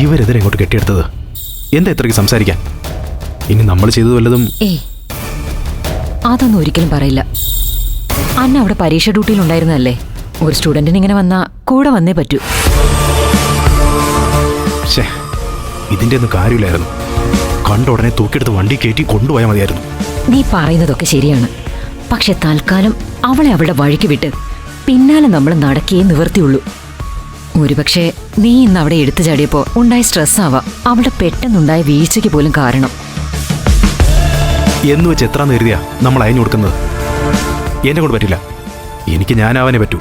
ഇവരെതിരെ ഇങ്ങോട്ട് കെട്ടിയെടുത്തത്? എന്താ ഇത്രയ്ക്ക് സംസാരിക്കാൻ? ഇനി നമ്മൾ ചെയ്തത് വല്ലതും? അതൊന്നും ഒരിക്കലും പറയില്ല. അന്ന അവിടെ പരീക്ഷ ഡ്യൂട്ടിയിൽ ഉണ്ടായിരുന്നതല്ലേ. ഒരു സ്റ്റുഡന്റിന് ഇങ്ങനെ വന്നാ കൂടെ വന്നേ പറ്റൂ. ഇതിന്റെ ഒന്നും കാര്യമില്ലായിരുന്നു. കണ്ട ഉടനെ തൂക്കിയെടുത്ത് വണ്ടി കയറ്റി കൊണ്ടുപോയാൽ മതിയായിരുന്നു. നീ പറയുന്നതൊക്കെ ശരിയാണ്. പക്ഷെ തൽക്കാലം അവളെ അവളുടെ വഴിക്ക് വിട്ട് പിന്നാലെ നമ്മൾ നടക്കേ നിവർത്തിയുള്ളൂ. ഒരുപക്ഷെ നീ ഇന്ന് അവിടെ എടുത്തു ചാടിയപ്പോ ഉണ്ടായ സ്ട്രെസ് ആവാം അവളുടെ പെട്ടെന്നുണ്ടായ വീഴ്ചയ്ക്ക് പോലും കാരണം. എന്ന് വെച്ച് എത്ര നേരിയാ നമ്മൾ അയഞ്ഞു കൊടുക്കുന്നത്? എന്നെ കൊണ്ട് പറ്റില്ല. എനിക്ക് ഞാനാവാനേ പറ്റൂ.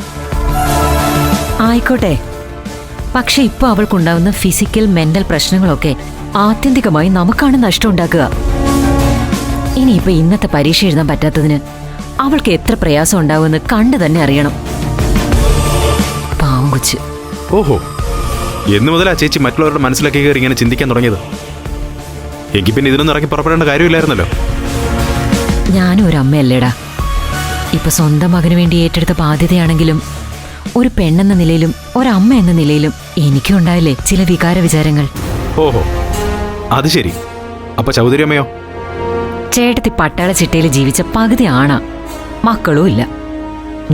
ആയിക്കോട്ടെ. പക്ഷെ ഇപ്പൊ അവൾക്കുണ്ടാവുന്ന ഫിസിക്കൽ മെന്റൽ പ്രശ്നങ്ങളൊക്കെ ആത്യന്തികമായി നമുക്കാണ് നഷ്ടം ഉണ്ടാക്കുക. ഇനിയിപ്പോ ഇന്നത്തെ പരീക്ഷ എഴുതാൻ പറ്റാത്തതിന് അവൾക്ക് എത്ര പ്രയാസം ഉണ്ടാവുമെന്ന് കണ്ടു തന്നെ അറിയണം. പാവം കൊച്ച്. ഓഹോ, എന്ന് മുതലാ ചേച്ചി മറ്റുള്ളവരുടെ മനസ്സിലാക്കി കയറി ഇങ്ങനെ ചിന്തിക്കാൻ തുടങ്ങിയത്? എനിക്ക് പിന്നെ ഇതിനൊന്നും ഇറക്കി പുറപ്പെടേണ്ട കാര്യമില്ലായിരുന്നല്ലോ. ഞാനും ഒരു അമ്മയല്ലേടാ. ഇപ്പൊ സ്വന്തം മകന് വേണ്ടി ഏറ്റെടുത്ത ബാധ്യതയാണെങ്കിലും ഒരു പെണ്ണെന്ന നിലയിലും ഒരമ്മ എന്ന നിലയിലും എനിക്കും ഉണ്ടാവില്ലേ ചില വികാര വിചാരങ്ങൾ. ഓഹോ, അത് ശരി. അപ്പൊ ചൗധരിയമ്മയോ? ചേട്ടത്തി പട്ടാള ചിട്ടയിൽ ജീവിച്ച പകുതി ആണാ. മക്കളും ഇല്ല.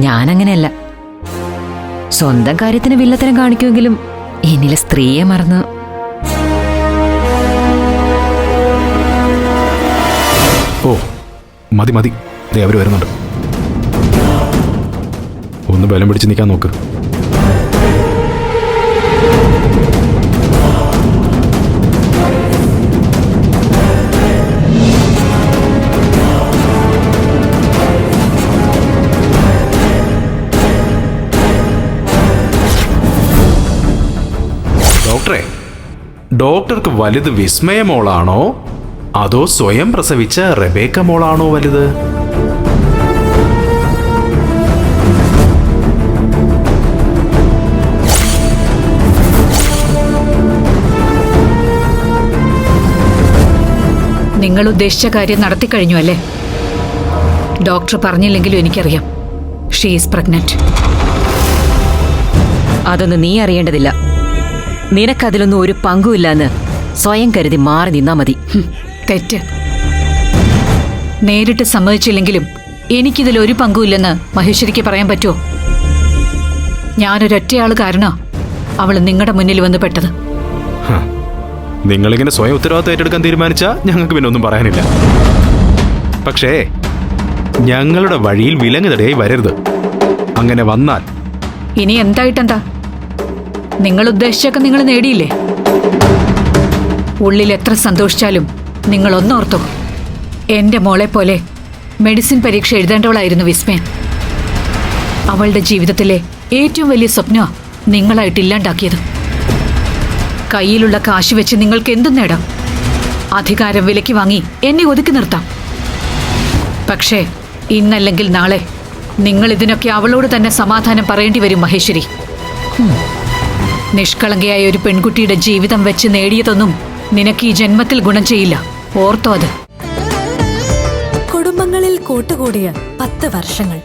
ഞാനങ്ങനെയല്ല. സ്വന്തം കാര്യത്തിന് വില്ലത്തരം കാണിക്കുമെങ്കിലും എന്നിലെ സ്ത്രീയെ മറന്ന്. ഓ മതി മതി, അവര് വരുന്നുണ്ട്. ഒന്ന് ബലം പിടിച്ച് നിൽക്കാൻ നോക്ക്. ഡോക്ടർക്ക് വലുത് വിസ്മയ മോളാണോ അതോ സ്വയം പ്രസവിച്ച റെബേക്ക മോളാണോ വലുത്? നിങ്ങൾ ഉദ്ദേശിച്ച കാര്യം നടത്തിക്കഴിഞ്ഞു അല്ലേ? ഡോക്ടർ പറഞ്ഞില്ലെങ്കിലും എനിക്കറിയാം. She is pregnant. അതൊന്നും നീ അറിയേണ്ടതില്ല. നിനക്കതിലൊന്നും ഒരു പങ്കുമില്ലെന്ന് സ്വയം കരുതി മാറി നിന്നാ മതി. തെറ്റ്. നേരിട്ട് സമ്മതിച്ചില്ലെങ്കിലും എനിക്കിതിലൊരു പങ്കുമില്ലെന്ന് മഹേശ്വരിക്ക് പറയാൻ പറ്റുമോ? ഞാനൊരൊറ്റയാള് കാരണ അവള് നിങ്ങളുടെ മുന്നിൽ വന്ന് പെട്ടത്. നിങ്ങളിങ്ങനെ സ്വയം ഉത്തരവാദിത്വം ഏറ്റെടുക്കാൻ തീരുമാനിച്ചാ ഞങ്ങൾക്ക് പിന്നെ ഒന്നും പറയാനില്ല. പക്ഷേ ഞങ്ങളുടെ വഴിയിൽ വിലങ്ങുതടയായി വരരുത്. അങ്ങനെ വന്നാൽ ഇനി എന്തായിട്ടെന്താ? നിങ്ങൾ ഉദ്ദേശിച്ചൊക്കെ നിങ്ങൾ നേടിയില്ലേ? ഉള്ളിൽ എത്ര സന്തോഷിച്ചാലും നിങ്ങൾ ഒന്നോർത്തോ, എന്റെ മോളെ പോലെ മെഡിസിൻ പരീക്ഷ എഴുതേണ്ടവളായിരുന്നു വിസ്മയ. അവളുടെ ജീവിതത്തിലെ ഏറ്റവും വലിയ സ്വപ്ന നിങ്ങളായിട്ട് ഇല്ലാണ്ടാക്കിയത്. കയ്യിലുള്ള കാശ് വെച്ച് നിങ്ങൾക്ക് എന്തും നേടാം. അധികാരം വിലയ്ക്ക് വാങ്ങി എന്നെ ഒതുക്കി നിർത്താം. പക്ഷേ ഇന്നല്ലെങ്കിൽ നാളെ നിങ്ങൾ ഇതിനൊക്കെ അവളോട് തന്നെ സമാധാനം പറയേണ്ടി വരും മഹേശ്വരി. നിഷ്കളങ്കയായ ഒരു പെൺകുട്ടിയുടെ ജീവിതം വെച്ച് നേടിയതൊന്നും നിനക്ക് ഈ ജന്മത്തിൽ ഗുണം ചെയ്യില്ല. ഓർത്തോ അത്. കുടുംബങ്ങളിൽ കൂട്ടുകൂടിയ 10 വർഷങ്ങൾ.